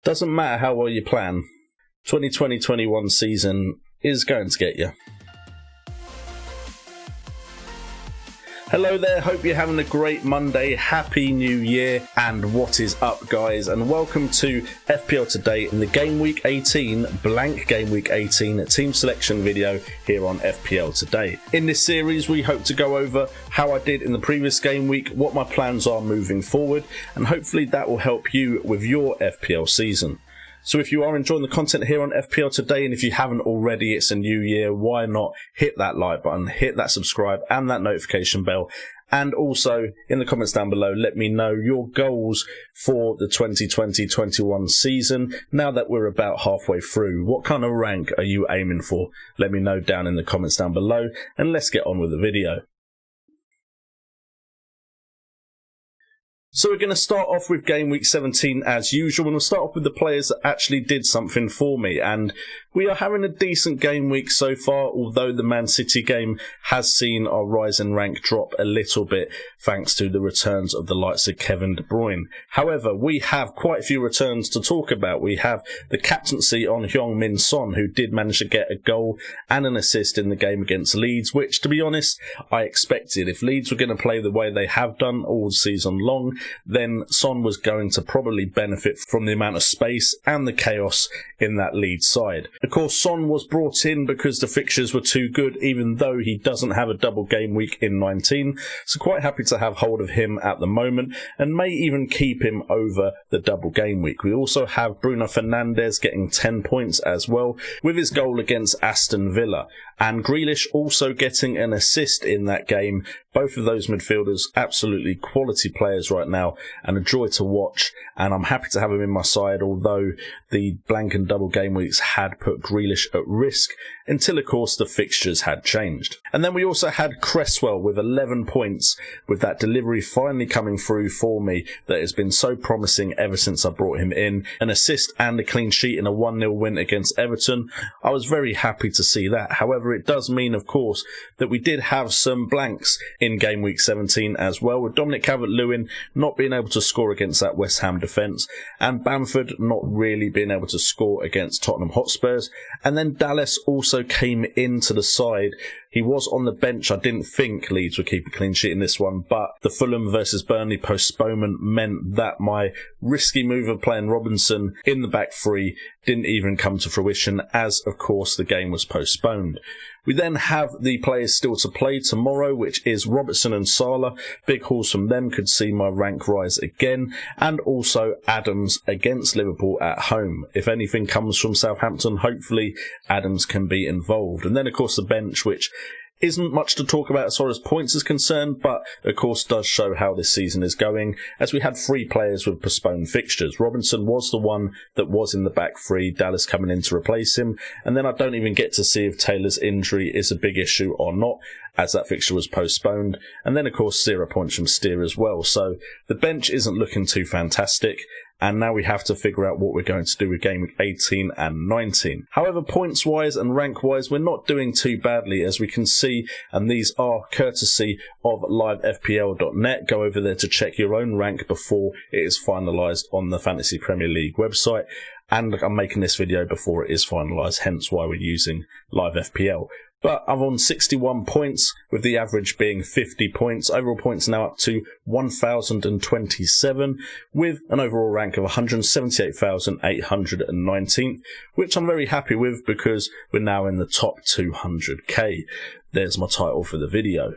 Doesn't matter how well you plan, 2020-21 season is going to get you. Hello there, hope you're having a great Monday, happy new year, and what is up guys, and welcome to FPL Today in the Game Week 18, Blank Gameweek 18 Team Selection video here on FPL Today. In this series we hope to go over how I did in the previous game week, what my plans are moving forward, and hopefully that will help you with your FPL season. So if you are enjoying the content here on FPL Today, and if you haven't already, it's a new year, why not hit that like button, hit that subscribe and that notification bell, and also in the comments down below let me know your goals for the 2020-21 season. Now that we're about halfway through, what kind of rank are you aiming for? Let me know down in the comments down below, and let's get on with the video. So we're going to start off with Game Week 17 as usual, and we'll start off with the players that actually did something for me. And we are having a decent game week so far, although the Man City game has seen our rise in rank drop a little bit thanks to the returns of the likes of Kevin De Bruyne. However, we have quite a few returns to talk about. We have the captaincy on Heung-min Son, who did manage to get a goal and an assist in the game against Leeds, which, to be honest, I expected. If Leeds were going to play the way they have done all season long, then Son was going to probably benefit from the amount of space and the chaos in that Leeds side. Of course, Son was brought in because the fixtures were too good, even though he doesn't have a double game week in 19, so quite happy to have hold of him at the moment, and may even keep him over the double game week. We also have Bruno Fernandes getting 10 points as well, with his goal against Aston Villa, and Grealish also getting an assist in that game. Both of those midfielders absolutely quality players right now, and a joy to watch, and I'm happy to have him in my side, although the blank and double game weeks had put Grealish at risk until of course the fixtures had changed. And then we also had Cresswell with 11 points, with that delivery finally coming through for me that has been so promising ever since I brought him in. An assist and a clean sheet in a 1-0 win against Everton. I was very happy to see that. However, it does mean of course that we did have some blanks in game week 17 as well, with Dominic Calvert-Lewin not being able to score against that West Ham defence, and Bamford not really being able to score against Tottenham Hotspurs. And then Dallas also came into the side. He was on the bench. I didn't think Leeds would keep a clean sheet in this one, but the Fulham versus Burnley postponement meant that my risky move of playing Robinson in the back three didn't even come to fruition, as of course the game was postponed. We then have the players still to play tomorrow, which is Robertson and Salah. Big hauls from them could see my rank rise again, and also Adams against Liverpool at home. If anything comes from Southampton, hopefully Adams can be involved. And then of course the bench, which isn't much to talk about as far as points is concerned, but of course does show how this season is going, as we had 3 players with postponed fixtures. Robinson was the one that was in the back three, Dallas coming in to replace him, and then I don't even get to see if Taylor's injury is a big issue or not, as that fixture was postponed. And then of course 0 points from Steer as well, so the bench isn't looking too fantastic. And now we have to figure out what we're going to do with Game Week 18 and 19. However, points-wise and rank-wise, we're not doing too badly, as we can see, and these are courtesy of livefpl.net. Go over there to check your own rank before it is finalised on the Fantasy Premier League website. And I'm making this video before it is finalised, hence why we're using LiveFPL. But I'm on 61 points, with the average being 50 points. Overall points now up to 1,027, with an overall rank of 178,819, which I'm very happy with because we're now in the top 200k. There's my title for the video.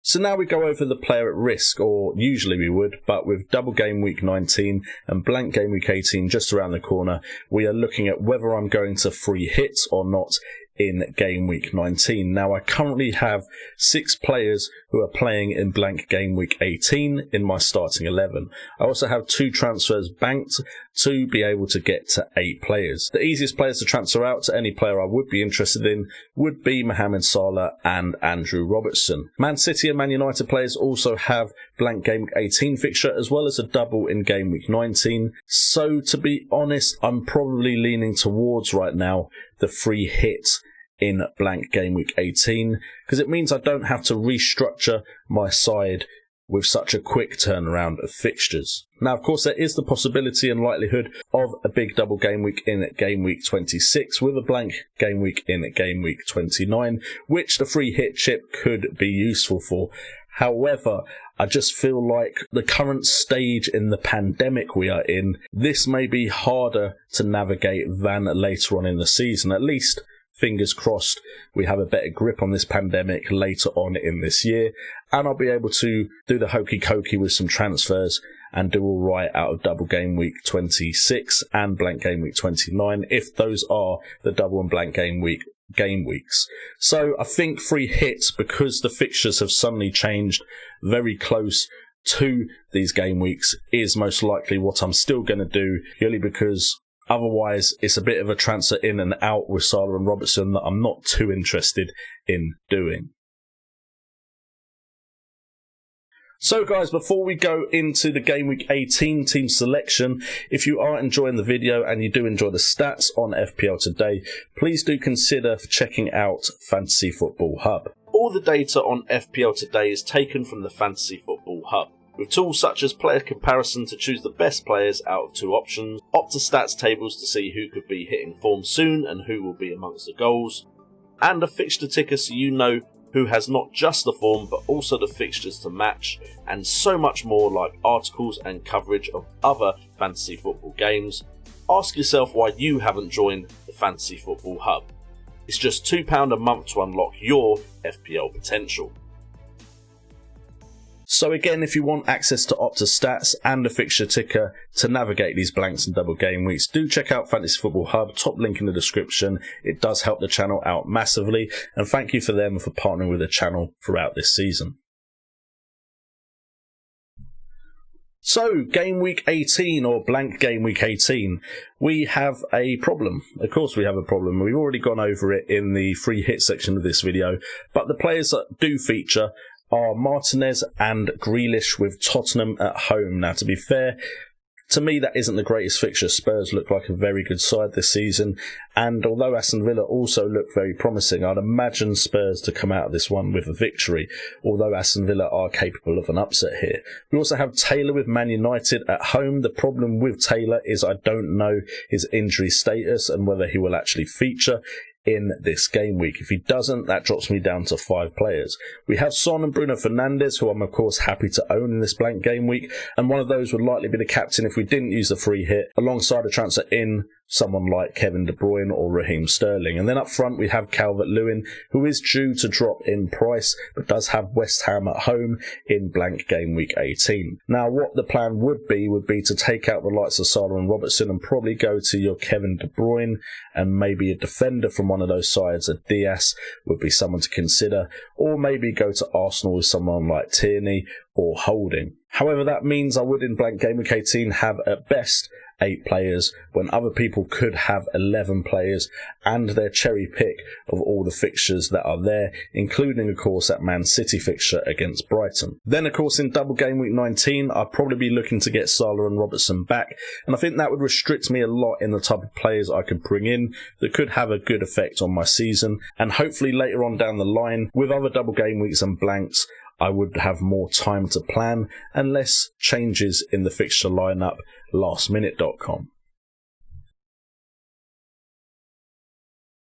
So now we go over the player at risk, or usually we would, but with double game week 19 and blank game week 18 just around the corner, we are looking at whether I'm going to free hit or not in game week 19. Now I currently have 6 players who are playing in blank game week 18 in my starting 11. I also have 2 transfers banked to be able to get to 8 players. The easiest players to transfer out to any player I would be interested in would be Mohamed Salah and Andrew Robertson. Man City and Man United players also have blank game week 18 fixture as well as a double in game week 19. So to be honest, I'm probably leaning towards right now the free hit in blank game week 18, because it means I don't have to restructure my side with such a quick turnaround of fixtures. Now, of course, there is the possibility and likelihood of a big double game week in game week 26 with a blank game week in game week 29, which the free hit chip could be useful for. However, I just feel like the current stage in the pandemic we are in, this may be harder to navigate than later on in the season. At least, fingers crossed, we have a better grip on this pandemic later on in this year, and I'll be able to do the hokey cokey with some transfers and do all right out of double game week 26 and blank game week 29, if those are the double and blank game weeks. So I think free hits, because the fixtures have suddenly changed very close to these game weeks, is most likely what I'm still going to do, purely because otherwise it's a bit of a transfer in and out with Salah and Robertson that I'm not too interested in doing. So guys, before we go into the Game Week 18 team selection, if you are enjoying the video and you do enjoy the stats on FPL Today, please do consider checking out Fantasy Football Hub. All the data on FPL Today is taken from the Fantasy Football Hub, with tools such as player comparison to choose the best players out of two options, Opta stats tables to see who could be hitting form soon and who will be amongst the goals, and a fixture ticker so you know who has not just the form but also the fixtures to match, and so much more, like articles and coverage of other fantasy football games. Ask yourself why you haven't joined the Fantasy Football Hub. It's just £2 a month to unlock your FPL potential. So again, if you want access to Opta stats and a fixture ticker to navigate these blanks and double game weeks, do check out Fantasy Football Hub, top link in the description. It does help the channel out massively, and thank you for them for partnering with the channel throughout this season. So, Game Week 18, or blank Game Week 18, we have a problem. Of course we have a problem. We've already gone over it in the free hit section of this video, but the players that do feature are Martinez and Grealish with Tottenham at home. Now, to be fair, to me that isn't the greatest fixture. Spurs look like a very good side this season, and although Aston Villa also look very promising, I'd imagine Spurs to come out of this one with a victory, although Aston Villa are capable of an upset here. We also have Taylor with Man United at home. The problem with Taylor is I don't know his injury status and whether he will actually feature in this game week. If he doesn't, that drops me down to 5 players. We have Son and Bruno Fernandes, who I'm of course happy to own in this blank game week, and one of those would likely be the captain if we didn't use the free hit, alongside a transfer in someone like Kevin De Bruyne or Raheem Sterling. And then up front we have Calvert-Lewin, who is due to drop in price, but does have West Ham at home in blank game week 18. Now, what the plan would be to take out the likes of Salah and Robertson and probably go to your Kevin De Bruyne, and maybe a defender from one of those sides. A Diaz would be someone to consider, or maybe go to Arsenal with someone like Tierney or Holding. However, that means I would in blank game week 18 have at best 8 players, when other people could have 11 players and their cherry pick of all the fixtures that are there, including of course that Man City fixture against Brighton. Then of course in double game week 19 I'd probably be looking to get Salah and Robertson back, and I think that would restrict me a lot in the type of players I could bring in that could have a good effect on my season, and hopefully later on down the line with other double game weeks and blanks I would have more time to plan and less changes in the fixture lineup lastminute.com.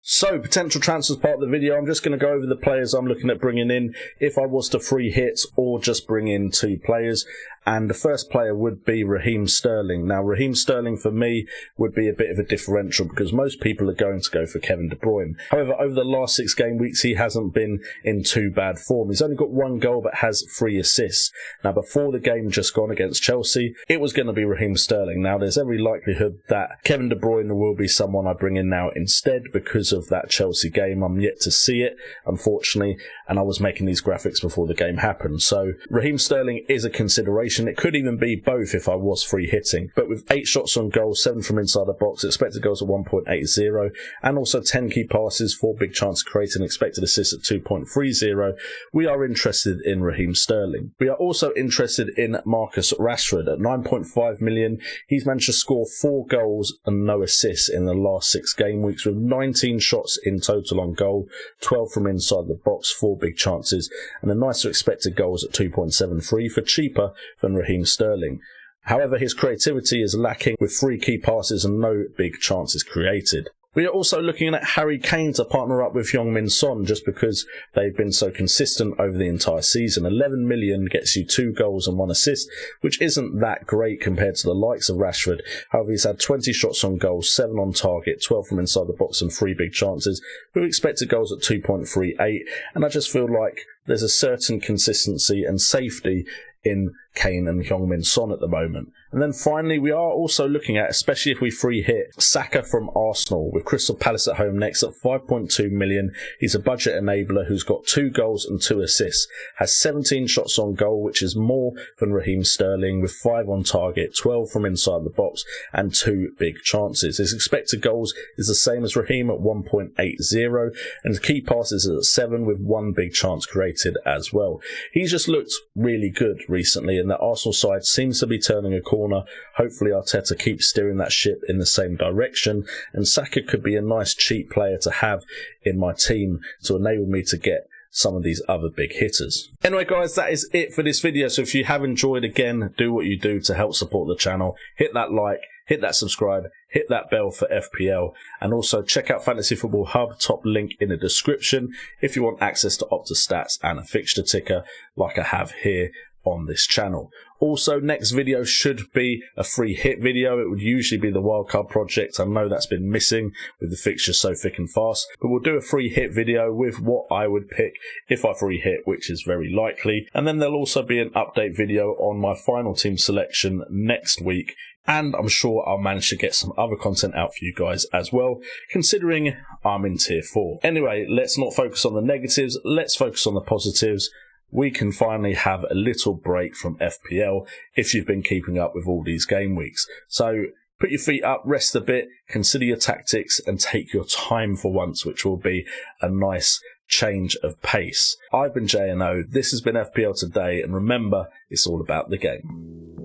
So, potential transfers part of the video. I'm just going to go over the players I'm looking at bringing in if I was to free hit or just bring in 2 players. And the first player would be Raheem Sterling. Now, Raheem Sterling for me would be a bit of a differential because most people are going to go for Kevin De Bruyne. However, over the last 6 game weeks, he hasn't been in too bad form. He's only got 1 goal but has 3 assists. Now, before the game just gone against Chelsea, it was going to be Raheem Sterling. Now, there's every likelihood that Kevin De Bruyne will be someone I bring in now instead because of that Chelsea game. I'm yet to see it, unfortunately, and I was making these graphics before the game happened. So, Raheem Sterling is a consideration. It could even be both if I was free hitting. But with 8 shots on goal, 7 from inside the box, expected goals at 1.80, and also 10 key passes, 4 big chances created, and expected assists at 2.30, we are interested in Raheem Sterling. We are also interested in Marcus Rashford at 9.5 million. He's managed to score 4 goals and no assists in the last 6 game weeks with 19 shots in total on goal, 12 from inside the box, 4 big chances, and a nicer expected goals at 2.73 for cheaper than Raheem Sterling. However, his creativity is lacking with 3 key passes and no big chances created. We are also looking at Harry Kane to partner up with Heung-min Son just because they've been so consistent over the entire season. 11 million gets you 2 goals and 1 assist, which isn't that great compared to the likes of Rashford. However, he's had 20 shots on goal, 7 on target, 12 from inside the box and 3 big chances, with expected goals at 2.38, and I just feel like there's a certain consistency and safety in Kane and Heung-min Son at the moment. And then finally, we are also looking at, especially if we free hit, Saka from Arsenal with Crystal Palace at home next at 5.2 million. He's a budget enabler who's got 2 goals and 2 assists, has 17 shots on goal, which is more than Raheem Sterling, with 5 on target, 12 from inside the box and 2 big chances. His expected goals is the same as Raheem at 1.80, and his key passes is at 7 with 1 big chance created as well. He's just looked really good recently, and the Arsenal side seems to be turning a corner. Hopefully Arteta keeps steering that ship in the same direction, and Saka could be a nice cheap player to have in my team to enable me to get some of these other big hitters. Anyway guys, that is it for this video. So if you have enjoyed, again, do what you do to help support the channel. Hit that like, hit that subscribe, hit that bell for FPL, and also check out Fantasy Football Hub, top link in the description, if you want access to Opta stats and a fixture ticker like I have here on this channel. Also, next video should be a free hit video. It would usually be the wildcard project. I know that's been missing with the fixtures so thick and fast, but we'll do a free hit video with what I would pick if I free hit, which is very likely. And then there'll also be an update video on my final team selection next week. And I'm sure I'll manage to get some other content out for you guys as well, considering I'm in tier 4. Anyway, let's not focus on the negatives. Let's focus on the positives. We can finally have a little break from FPL if you've been keeping up with all these game weeks. So put your feet up, rest a bit, consider your tactics and take your time for once, which will be a nice change of pace. I've been JNO, this has been FPL Today, and remember, it's all about the game.